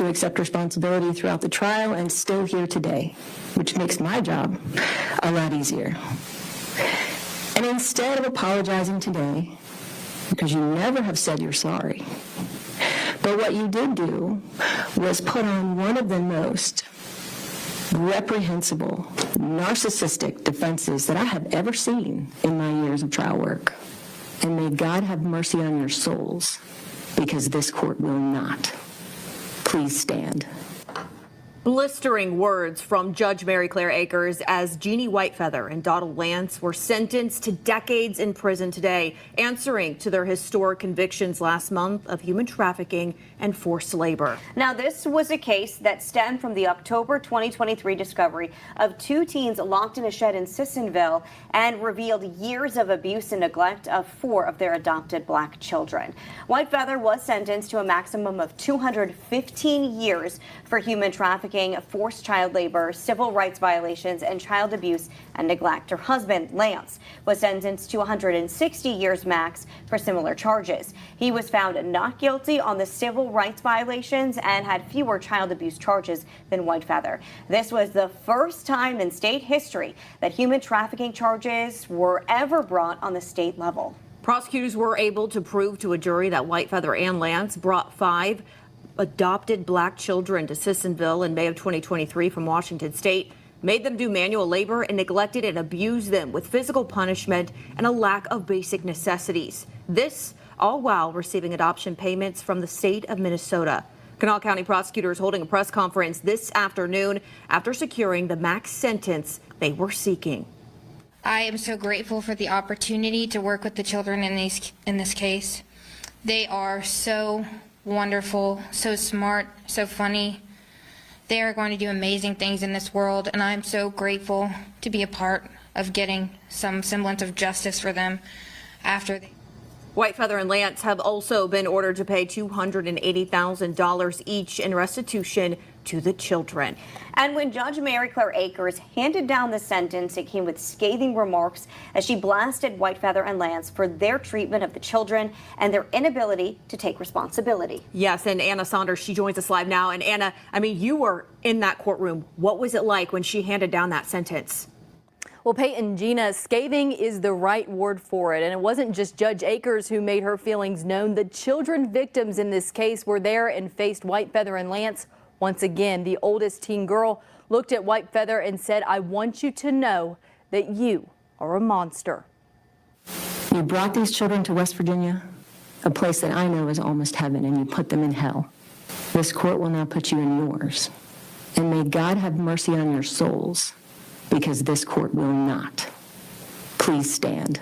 accept responsibility throughout the trial and still here today, which makes my job a lot easier. And instead of apologizing today, because you never have said you're sorry, but what you did do was put on one of the most reprehensible, narcissistic defenses that I have ever seen in my years of trial work. And may God have mercy on your souls, because this court will not. Please stand. Blistering words from Judge Mary Claire Akers as Jeannie Whitefeather and Donald Lance were sentenced to decades in prison today, answering to their historic convictions last month of human trafficking and forced labor. Now, this was a case that stemmed from the October 2023 discovery of two teens locked in a shed in Sissonville and revealed years of abuse and neglect of 4 of their adopted black children. Whitefeather was sentenced to a maximum of 215 years for human trafficking, forced child labor, civil rights violations, and child abuse and neglect. Her husband, Lance, was sentenced to 160 years max for similar charges. He was found not guilty on the civil rights violations and had fewer child abuse charges than Whitefeather. This was the first time in state history that human trafficking charges were ever brought on the state level. Prosecutors were able to prove to a jury that Whitefeather and Lance brought 5 adopted black children to Sissonville in May of 2023 from Washington State, made them do manual labor, and neglected and abused them with physical punishment and a lack of basic necessities. This all while receiving adoption payments from the state of Minnesota. Kanawha County prosecutors holding a press conference this afternoon after securing the max sentence they were seeking. I am so grateful for the opportunity to work with the children in this case. They are so wonderful, so smart, so funny. They are going to do amazing things in this world, and I'm so grateful to be a part of getting some semblance of justice for them after they... Whitefeather and Lance have also been ordered to pay $280,000 each in restitution to the children. And when Judge Mary Claire Akers handed down the sentence, it came with scathing remarks as she blasted Whitefeather and Lance for their treatment of the children and their inability to take responsibility. Yes, and Anna Saunders, she joins us live now. And Anna, I mean, you were in that courtroom. What was it like when she handed down that sentence? Well, Peyton, Gina, scathing is the right word for it. And it wasn't just Judge Akers who made her feelings known. The children victims in this case were there and faced Whitefeather and Lance. Once again, the oldest teen girl looked at Whitefeather and said, "I want you to know that you are a monster." You brought these children to West Virginia, a place that I know is almost heaven, and you put them in hell. This court will now put you in yours. And may God have mercy on your souls, because this court will not. Please stand.